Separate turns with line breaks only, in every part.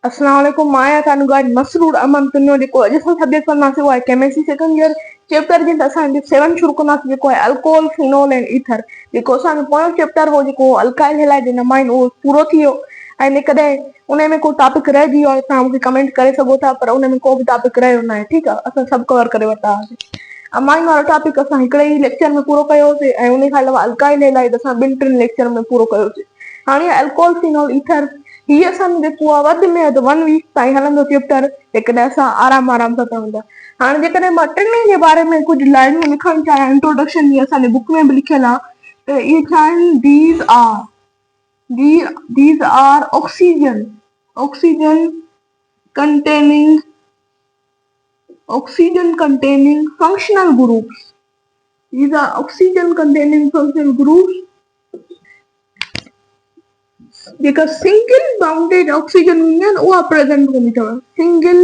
अस्सलाम वालेकुम माया तानु गाइड मसरूर अमन तुन्नो जेको अॼु असां सब्जेक्ट पढ़ंदासीं उहा आहे केमिस्ट्री सेकंड ईयर चैप्टर जिन असां 7 शुरू कंदासीं जेको आहे अल्कोहल फिनोल एंड ईथर जेको असांजो पोयों चैप्टर हो जेको अल्काइल हैलाइड इन माइन उहो पूरो थी वियो ऐं कॾहिं उन में को टॉपिक रहिजी वियो आहे तव्हां मूंखे कमेंट करे सघो था पर उन में को बि टॉपिक रहियो न आहे ठीकु आहे असां सभु कवर करे वरिता हुआसीं अमाइन वारो टॉपिक असां हिकिड़े ई लेक्चर में पूरो कयोसीं ऐं उन खां अलावा अल्काइल हैलाइड असां 2-3 लेक्चर में पूरो कयोसीं हाणे अल्कोहल फिनोल ईथर हीअ असांजो जेको आहे वधि में वधि 1 वीक ताईं हलंदो चैप्टर जेकॾहिं असां आराम सां पढ़ंदा हाणे जेकॾहिं मां टिनि जे बारे में कुझु लाइनूं लिखणु चाहियां इंट्रोडक्शन जी असांजे बुक में बि लिखियल आहे त इहे छा आहिनि these are oxygen containing functional groups. These are oxygen containing functional groups जेका सिंगल बाउंडेड ऑक्सीजन हूंदी आहे न उहा प्रेज़ेंट हूंदी अथव single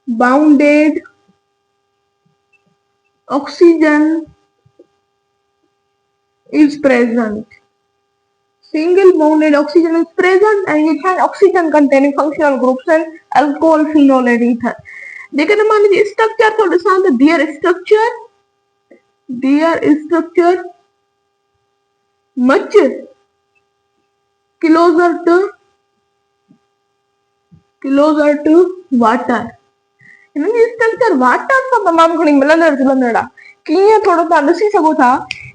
bounded oxygen is present. Single bonded oxygen is present and it has oxygen containing functional groups and alcohol, phenol and ether. जेकॾहिं मां हिनजी स्ट्रक्चर थो ॾिसां त their structure much closer to water. हिनजी स्ट्रक्चर वाटर सां तमामु घणी मिलंदड़ जुलंदड़ आहे कीअं थोरो तव्हां ॾिसी सघो था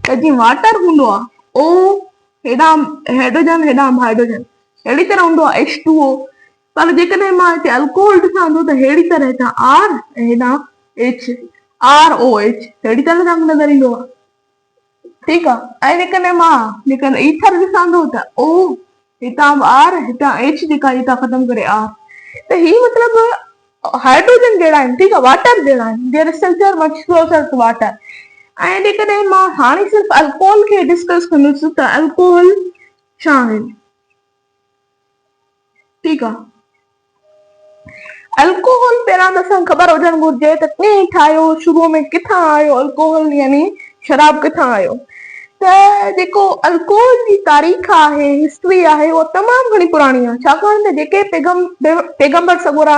त जीअं वाटर हूंदो आहे ओ हेॾां हाइड्रोजन हेॾां हाइड्रोजन अहिड़ी तरह हूंदो आहे H2O पर जेकॾहिं मां हिते अल्कोहल ॾिसां थो त अहिड़ी तरह हितां R ऐं हेॾां H ROH अहिड़ी तरह तव्हांखे नज़र ईंदो आहे ठीकु आहे ऐं जेकॾहिं ईथर ॾिसां थो त O हितां R हितां H जेका हितां ख़तमु करे R त हीउ मतिलबु हाइड्रोजन जहिड़ा आहिनि ठीकु आहे वाटर जहिड़ा आहिनि there structure much closer to water ऐं जेकॾहिं मां हाणे सिर्फ़ु अल्कोहल खे डिस्कस कंदुसि त अल्कोहल छा आहिनि ठीकु आहे अल्कोहल पहिरां त असांखे ख़बर हुजणु घुरिजे त कीअं ठाहियो शुरूअ में किथां आयो अल्कोहल यानी शराब किथां आयो त जेको अल्कोहल जी तारीख़ आहे हिस्ट्री आहे उहा तमामु घणी पुराणी आहे छाकाणि त जेके पैगंबर सगोरा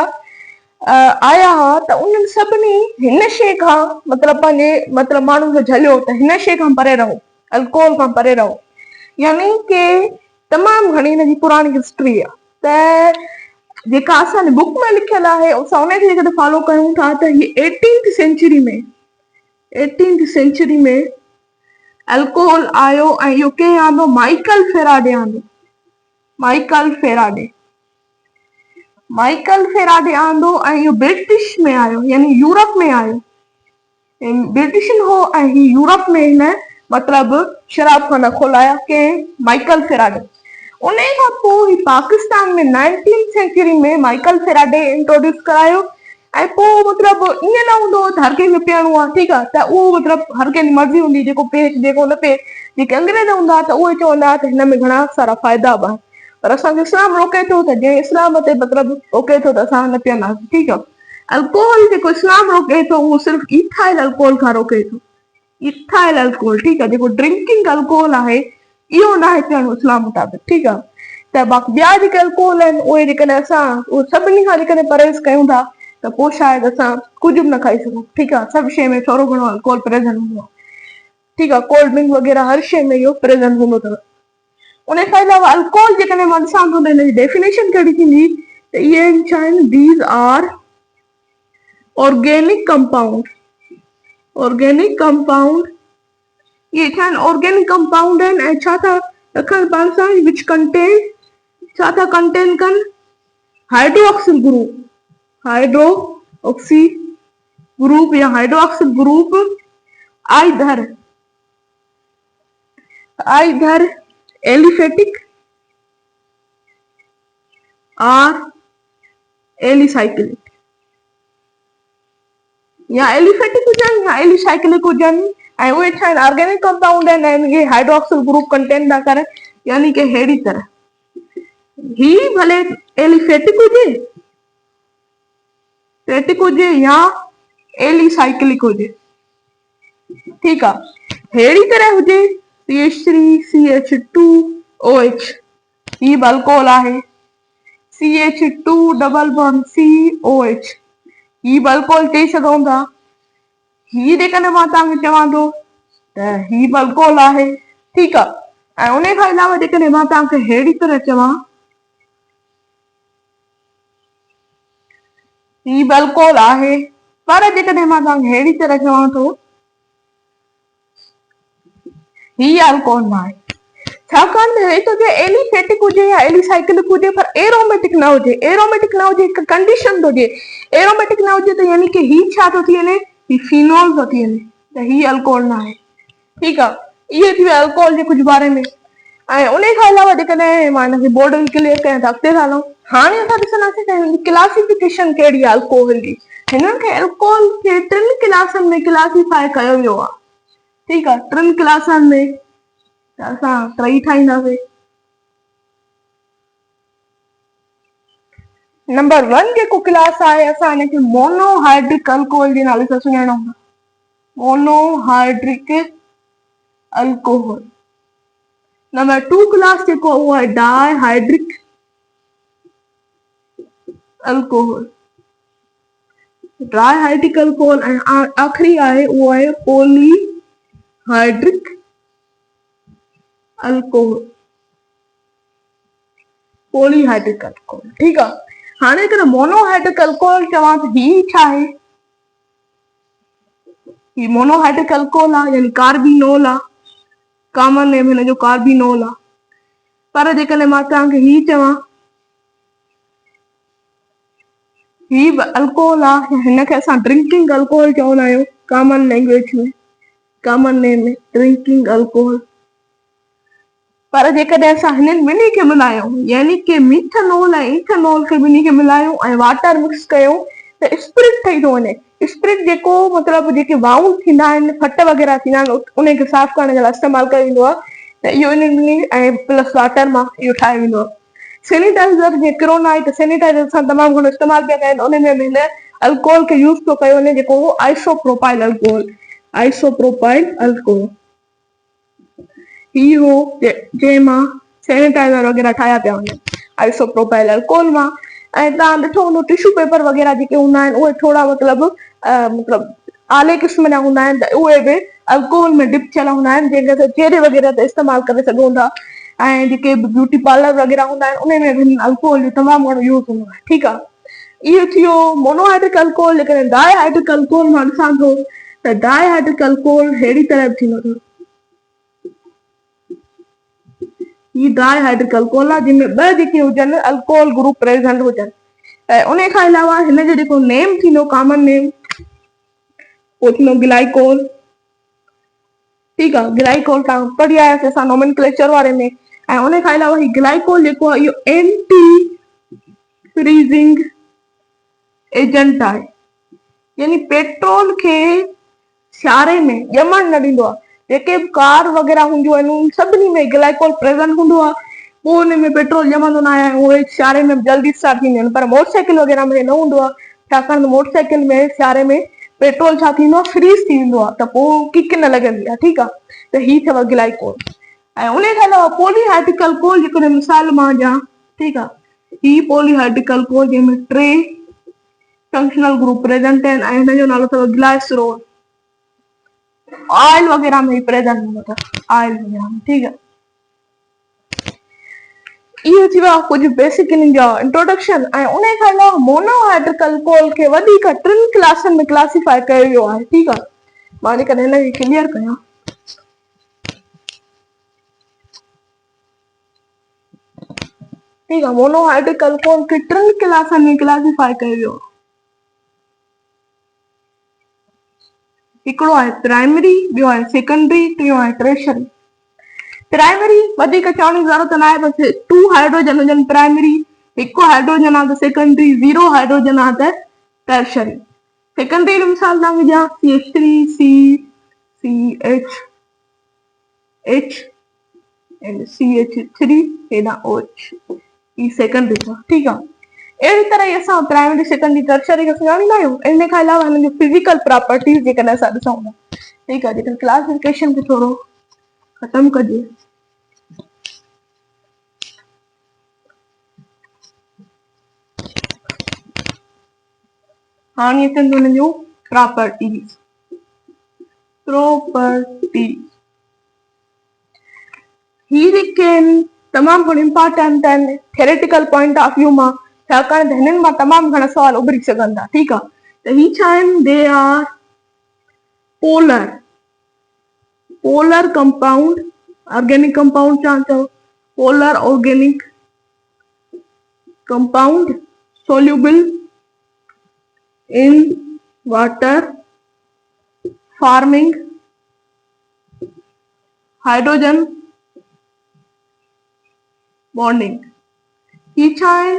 आया हुआ त उन्हनि सभिनी हिन शइ खां मतिलबु पंहिंजे माण्हुनि खे झलियो त हिन शइ खां परे रहो अल्कोहल खां परे रहो यानी की तमामु घणी हिनजी पुराणी हिस्ट्री आहे त जेका असांजी बुक में लिखियल आहे असां उनखे जेकॾहिं फॉलो कयूं था त हीअ 18th सेंचुरी में अल्कोहल आयो ऐं इहो कंहिं आंदो माइकल फेराडे आंदो ऐं इहो ब्रिटिश में आयो यानी यूरोप में आयो ब्रिटिश हो ऐं हीउ यूरोप में हिन मतिलबु शराब खाना खोलाया कंहिं माइकल फेराडे उन खां पोइ पाकिस्तान में 19th सेंचुरी में माइकल फेराडे इंट्रोड्यूस करायो ऐं पोइ मतिलबु ईअं न हूंदो त हर कंहिंखे पीअणो आहे ठीकु आहे त उहो मतिलबु हर कंहिंजी मर्ज़ी हूंदी जेको पीए जेको न पीए जेके अंग्रेज हूंदा त उहे चवंदा त हिन में घणा सारा फ़ाइदा बि आहिनि पर असांजो इस्लाम रोके थो त जंहिं इस्लाम ते मतिलबु रोके थो त असां न पीअंदासीं ठीकु आहे अल्कोहल जेको इस्लाम रोके थो उहो सिर्फ़ु इथाइल अल्कोहल खां रोके थो इथाइल अल्कोहल ठीकु आहे जेको ड्रिंकिंग अल्कोहल आहे इहो न आहे पीअणो इस्लाम मुताबिक़ ठीकु आहे त बाक़ी ॿिया जेके अल्कोहल आहिनि उहे जेकॾहिं असां उहे सभिनी खां जेकॾहिं परहेज़ कयूं था त पोइ शायदि असां कुझु बि न खाई सघूं ठीकु आहे सभु शइ में थोरो घणो अल्कोहल प्रेज़ेंट हूंदो आहे ठीकु आहे कोल्ड ड्रिंक वग़ैरह हर शइ में इहो प्रेज़ेंट हूंदो अथव उन खां अलावा अल्कोहल जेकॾहिं मां ॾिसां थो त हिनजी डेफिनेशन कहिड़ी थींदी त इहे छा आहिनि दीज़ आर ऑर्गेनिक कंपाउंड इहे छा आहिनि ऑर्गेनिक कंपाउंड आहिनि ऐं छा था रखनि पाण सां विच कंटेन छा था कंटेन कनि हाइड्रोक्सिल ग्रुप या हाइड्रोक्सिल ग्रुप आइदर एलिफेटिक और एलिसाइक्लिक या एलिफेटिक हुजनि या एलिसाइक्लिक हुजनि ऐं उहे छा आहिनि ऑर्गेनिक कंपाउंड आहिनि ऐं इहे हाइड्रोक्सिल ग्रुप कंटेन था करनि यानी की अहिड़ी तरह ही भले एलिफेटिक हुजे या एलिसाइक्लिक हुजे ठीकु आहे अहिड़ी तरह हुजे CH3CH2OH ही बि अल्कोहल आहे CH2 डबल बॉन्ड COH ही बि अल्कोहल चई सघूं था। ही जेकॾहिं मां तव्हांखे चवां थो त ही बि अल्कोहल आहे, ठीकु आहे। ऐं उन खां अलावा जेकॾहिं मां तव्हांखे अहिड़ी तरह चवां ही बि अल्कोहल आहे, पर जेकॾहिं मां तव्हांखे अहिड़ी तरह चवां थो ही अल्कोहल न आहे, छाकाणि त हे तो जे एलिफेटिक हुजे या एलिसाइक्लिक हुजे पर एरोमेटिक न हुजे। एरोमेटिक न हुजे हिकु कंडीशन थो हुजे, एरोमेटिक न हुजे त यानी कि ही छा थो थी वञे, ही फिनोल थो थी वञे, त ही अल्कोहल न आहे, ठीकु आहे। इहे थी विया अल्कोहल जे कुझु बारे में। ऐं उन खां अलावा जेकॾहिं मां हिनखे बोर्ड में क्लियर कयां त अॻिते था हलूं। हाणे असां ॾिसंदासीं त हिन जी क्लासिफिकेशन कहिड़ी आहे अल्कोहल जी। हिननि खे अल्कोहल खे 3 क्लासनि में क्लासिफाई कयो वियो आहे, ठीकु आहे। 3 क्लासनि में त असां 3 ठाहींदासीं। नंबर 1 जेको क्लास आहे असां हिनखे मोनोहाइड्रिक अल्कोहल जे नाले सां सुञाणूं था, मोनोहाइड्रिक अल्कोहल। नंबर 2 क्लास जेको उहो आहे डायहाइड्रिक अल्कोहल, डायहाइड्रिक अल्कोहल। ऐं आखिरी आहे उहो आहे पॉलीहाइड्रिक अल्कोहल, पॉलीहाइड्रिक अल्कोहल, ठीकु आहे। हाणे अगरि मोनोहाइड्रिक अल्कोहल चवां त ही छा आहे, ही मोनोहाइड्रिक अल्कोहल आहे यानी कार्बिनोल आहे, कॉमन नेम हिन जो कार्बिनोल आहे। पर जेकॾहिं मां तव्हांखे ही चवां ही बि अल्कोहल आहे, हिनखे असां ड्रिंकिंग अल्कोहल चवंदा आहियूं कॉमन लैंग्वेज में, कॉमन नेम में ड्रिंकिंग अल्कोहल। पर जेकॾहिं असां हिननि ॿिन्ही खे मिलायूं यानी कि मिथेनॉल ऐं इथेनॉल खे ॿिन्ही खे मिलायूं ऐं वाटर मिक्स कयूं त स्पिरिट ठही थो वञे। स्पिरिट जेको मतिलबु जेके वाउंड थींदा आहिनि, फट वग़ैरह थींदा आहिनि, उनखे साफ़ करण जे लाइ इस्तेमालु कयो वेंदो आहे, त इहो इन्हनि ॿिन्ही ऐं प्लस वाटर मां इहो ठाहियो वेंदो आहे। सैनिटाइज़र जे कोरोना आहे त सैनिटाइज़र असां तमामु घणो इस्तेमालु पिया कयूं, उन में हिन अल्कोहल खे यूज़ थो कयो वञे जेको आइसोप्रोपाइल अल्कोहल, आइसोप्रोपाइल अल्कोहल ही हो जंहिं मां सैनिटाइज़र वग़ैरह ठाहिया पिया वञनि आइसोप्रोपाइल अल्कोहल मां। ऐं तव्हां ॾिठो हूंदो टिश्यू पेपर वग़ैरह जेके हूंदा आहिनि उहे थोरा मतिलबु आले क़िस्म जा हूंदा आहिनि, त उहे बि अल्कोहल में डिप थियल हूंदा आहिनि, जंहिंखे चेहरे वग़ैरह ते इस्तेमालु करे सघूं था। ऐं जेके ब्यूटी पार्लर वग़ैरह हूंदा आहिनि उन में बि अल्कोहल जो तमामु घणो यूज़ हूंदो आहे, ठीकु आहे। इहो थी वियो मोनोहाइड्रिक अल्कोहल। जेकॾहिं डायहाइड्रिक अल्कोहल मां ॾिसां थो त डायहाइड्रिक अल्कोहल अहिड़ी तरह थींदो अथव, ही डायहाइड्रिक अल्कोहल आहे जंहिंमें 2 जेके हुजनि अल्कोहल ग्रुप प्रेज़ेंट हुजनि। ऐं उन खां अलावा हिन जो जेको नेम थींदो कॉमन नेम उहो थींदो ग्लाइकोल, ठीकु आहे। ग्लाइकोल तव्हां पढ़ी आयासीं असां नोमेनक्लेचर वारे में। ऐं उन खां अलावा ही ग्लाइकोल जेको आहे इहो एंटी फ्रीजिंग एजेंट आहे, यानी पेट्रोल खे सियारे में ॼमण न ॾींदो आहे। जेके बि कार वग़ैरह हूंदियूं आहिनि उन सभिनी में ग्लाइकोल प्रेज़ेंट हूंदो आहे, पोइ हुन में पेट्रोल ॼमंदो न आहे, उहे सियारे में जल्दी स्टार्ट थींदियूं आहिनि। पर मोटरसाइकिल वग़ैरह में न हूंदो आहे, छाकाणि त मोटरसाइकिल में सियारे में पेट्रोल छा थींदो आहे, फ्रीज़ थी वेंदो आहे, त पोइ किक न लॻंदी आहे, ठीकु आहे। त ही अथव ग्लाइकोल। ऐं उन खां अलावा पॉलीहाइड्रिक अल्कोहल जेकॾहिं मिसाल मां ॾियां, ठीकु आहे, ही पॉलीहाइड्रिक अल्कोहल जंहिंमें 3 फंक्शनल ग्रुप प्रेज़ेंट आहिनि ऐं हिन जो नालो अथव ग्लाइसरोल। ऑयल वग़ैरह में प्रेज़ेंट हूंदो अथव, ऑयल वग़ैरह में, ठीकु आहे। इहो थी वियो कुझु बेसिक हिननि जा इंट्रोडक्शन। ऐं उन खां अलावा मोनोहाइड्रिक अल्कोहल खे वधीक 3 क्लासनि में क्लासिफाई कयो वियो आहे, ठीकु आहे। मां जेकॾहिं हिनखे क्लियर कयां, ठीकु आहे। मोनोहाइड्रिक अल्कोहल खे 3 क्लासनि में क्लासिफाई कयो वियो आहे। हिकिड़ो आहे प्राइमरी, ॿियो आहे सेकेंडरी, टियों आहे टर्शियरी। प्राइमरी वधीक चवण जी ज़रूरत न आहे, बसि 2 हाइड्रोजन हुजनि प्राइमरी, 1 हाइड्रोजन आहे त सेकेंडरी, 0 हाइड्रोजन आहे त टर्शियरी। सेकेंडरी जी मिसाल तव्हांखे ॾियां CH3 CH एंड CH3 हेॾां OH, ही सेकेंडरी अथव, ठीकु आहे। अहिड़ी तरह असां प्राइमरी, सेकेंडरी, टर्शियरी खे सुञाणींदा आहियूं। इन खां अलावा हिननि जो फिज़िकल प्रॉपर्टीज़ जेकॾहिं असां ॾिसूं था, ठीकु आहे। जेकॾहिं क्लासिफिकेशन खे थोरो ख़तमु कजे, हाणे अचनि हुननि जूं प्रॉपर्टीज़। ही जेके आहिनि तमामु घणो इम्पोर्टेंट आहिनि थ्योरेटिकल पॉइंट ऑफ व्यू मां, छाकाणि त हिननि मां तमामु घणा सवाल उभरी सघनि था। ठीकु आहे, त ही छा आहिनि? They are polar compound, organic compound चवां थो, polar organic compound soluble in water forming hydrogen bonding। ये छा है?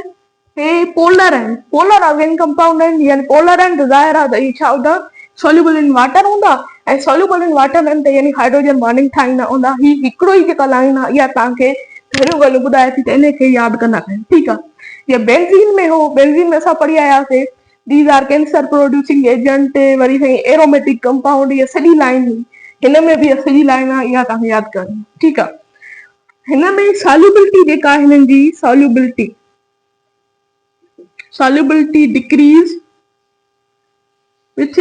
हे पोलर है, पोलर ऑर्गेनिक कंपाउंड है, यानी पोलर है तो ज़ाहिर है त ये छा हूंदा? soluble in water हूंदा, ऐं soluble in water आहिनि त यानी हाइड्रोजन बॉन्डिंग ठाहींदा हूंदा। ही हिकिड़ो ई जेका लाइन आहे इहा तव्हांखे घणियूं ॻाल्हियूं ॿुधाए थी त इनखे यादि कंदा कयो। ठीकु आहे, ये बेंजीन में हो, बेंजीन में असां पढ़ी आयासीं these are cancer producing agent, वरी साईं एरोमेटिक कंपाउंड, इहा सॼी लाइन हुई। हिन में बि इहा सॼी लाइन आहे, इहा तव्हांखे यादि करणी। ठीकु आहे, हिन में सॉल्युबिलिटी जेका आहे हिननि जी solubility decrease with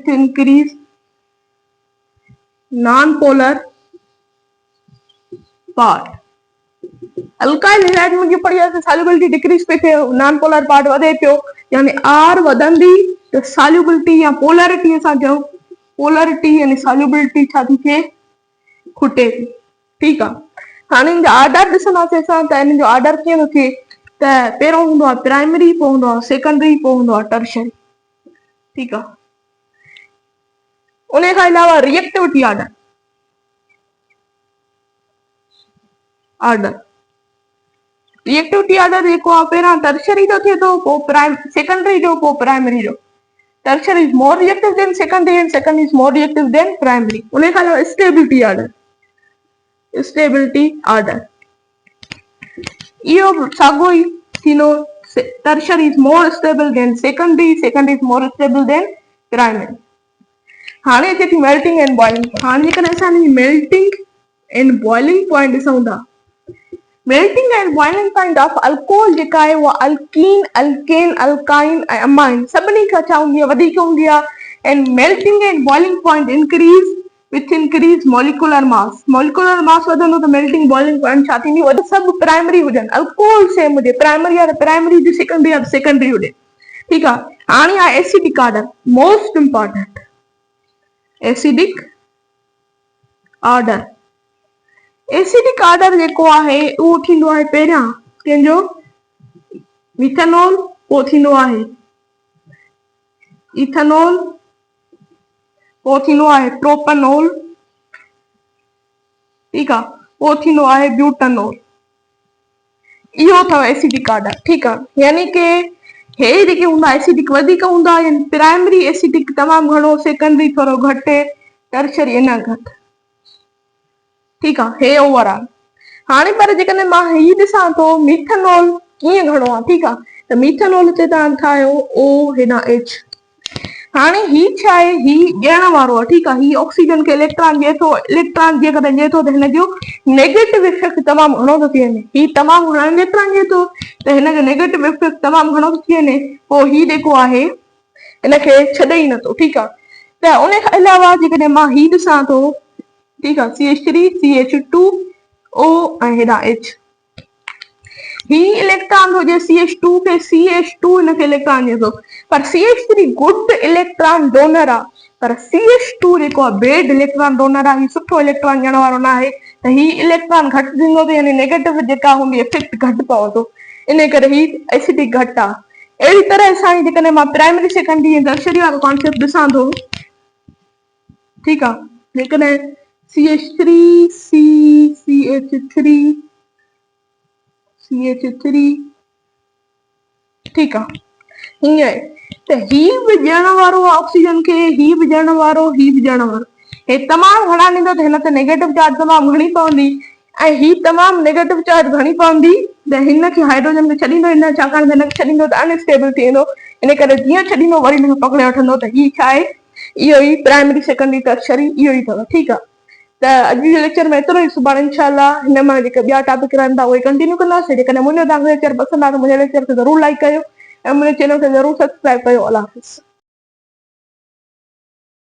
increase non-polar part। Alkyl halide में जो पढ़ी आहे सॉल्युबिलिटी डिक्रीज पे थियो, नॉन पोलर पार्ट वधे पियो, यानी आर वधंदी त सॉल्युबिलिटी या पोलरिटी असां चऊं, पोलरिटी यानी सॉल्युबिलिटी छा थी थिए? खुटे थी। ठीकु आहे, हाणे हिन जो ऑर्डर ॾिसंदासीं असां त हिन जो ऑर्डर कीअं थो थिए त पहिरियों हूंदो आहे प्राइमरी, पोइ हूंदो आहे सेकेंडरी, पोइ हूंदो आहे टर्शरी। ठीकु आहे, उन खां अलावा रिएक्टिविटी रिएक्टिविटी ऑर्डर जेको आहे पहिरां टर्शरी जो थिए थो, पोइ सेकेंडरी जो, पोइ प्राइमरी जो। Tertiary is more reactive than secondary and secondary is more reactive than primary. उन खां अलावा स्टेबिलिटी ऑर्डर इहो साॻियो ई थींदो, tertiary is more stable than secondary is more stable than primary. हाणे अचे थी मेल्टिंग एंड बॉइलिंग। हाणे जेकॾहिं असां मेल्टिंग एंड बॉइलिंग पॉइंट ॾिसूं था, melting and boiling point of alcohol जेका आहे उहा अल्कीन, अल्केन, अल्काइन ऐं अमाइन सभिनी खां छा हूंदी आहे? वधीक हूंदी आहे। And melting and boiling point increase with increase molecular mass. Molecular mass वधंदो त मेल्टिंग बॉइलिंग पॉइंट छा थींदी? वधे। सभु प्राइमरी हुजनि, अल्कोहल सेम हुजे, प्राइमरी आहे त प्राइमरी हुजे, सेकेंडरी आहे त सेकेंडरी हुजे। ठीकु आहे, हाणे आहे acidic order, most important acidic order. Acidic order जेको आहे उहो थींदो आहे पहिरियां कंहिंजो मिथेनॉल, पोइ थींदो आहे इथेनॉल, पोइ थींदो आहे प्रोपेनॉल। ठीकु आहे, पोइ थींदो आहे ब्यूटेनॉल। इहो अथव एसिडिक ऑर्डर। ठीकु आहे, यानी कि हे जेके हूंदा एसिडिक वधीक हूंदा, यानी प्राइमरी एसिडिक तमामु घणो, सेकेंडरी थोरो घटि, टर्शरी अञा घटि। ठीकु आहे, हे ओवरऑल। हाणे पर जेकॾहिं मां ही ॾिसां थो मिथेनॉल कीअं घणो आहे। ठीकु आहे, त मिथेनॉल ते तव्हां ठाहियो ओ हेॾां एच। हाणे ही छा आहे? ही ॾियण वारो आहे। ठीकु आहे, ही ऑक्सीजन खे इलेक्ट्रॉन ॾिए थो, इलेक्ट्रॉन जेकॾहिं ॾिए थो त हिन जो नेगेटिव इफेक्ट तमामु घणो थो थी वञे। ही तमामु घणो इलेक्ट्रॉन ॾिए थो त हिन जो नेगेटिव इफेक्ट तमामु घणो थो थी वञे, पोइ ही जेको आहे हिनखे छॾे ई नथो। ठीकु आहे, त उन खां अलावा जेकॾहिं मां ही ॾिसां थो, ठीकु आहे, CH3 CH2O ऐं हेॾां H। ही इलेक्ट्रॉन थो ॾिए CH2 खे, CH2 हिनखे इलेक्ट्रॉन ॾिए थो, पर CH3 गुड इलेक्ट्रॉन डोनर आहे, पर CH2 जेको आहे बेड इलेक्ट्रॉन डोनर आहे, ही सुठो इलेक्ट्रॉन ॾियण वारो न आहे, त ही इलेक्ट्रॉन घटि ॾींदो त यानी नेगेटिव जेका हूंदी इफेक्ट घटि पवंदो, इन करे ही एसिडिक घटि आहे। अहिड़ी तरह सां जेकॾहिं मां प्राइमरी, सेकेंडरी ऐं टर्शरी वारो कॉन्सेप्ट ॾिसां थो, ठीकु आहे, जेकॾहिं CH3 CH3 ठीकु आहे, हीअं आहे त ही बि ॾियण वारो ऑक्सीजन खे, ही बि ॾियण वारो, ही बि ॾियण वारो। हे तमामु घणा ॾींदो त हिन ते नेगेटिव चार्ज तमामु घणी पवंदी, ऐं ही तमामु नेगेटिव चार्ज घणी पवंदी त हिनखे हाइड्रोजन खे छॾींदो न, छाकाणि त हिनखे छॾींदो त अनस्टेबल थी वेंदो। इन करे जीअं छॾींदो वरी हिनखे पकड़े वठंदो, त ही छा आहे? इहो ई प्राइमरी, सेकेंडरी, टर्शरी इहो ई अथव। ठीकु आहे, त अॼु जे लेक्चर में एतिरो ई। सुभाणे इंशाअल्लाह हिन मां जेके ॿिया टॉपिक रहनि था उहे कंटिन्यू कंदासीं। जेकॾहिं मुंहिंजो तव्हांखे लेक्चर पसंदि आहे त मुंहिंजे लेक्चर खे ज़रूरु लाइक कयो ऐं मुंहिंजे चैनल खे ज़रूरु सब्सक्राइब कयो। अल्लाह हाफ़िज़।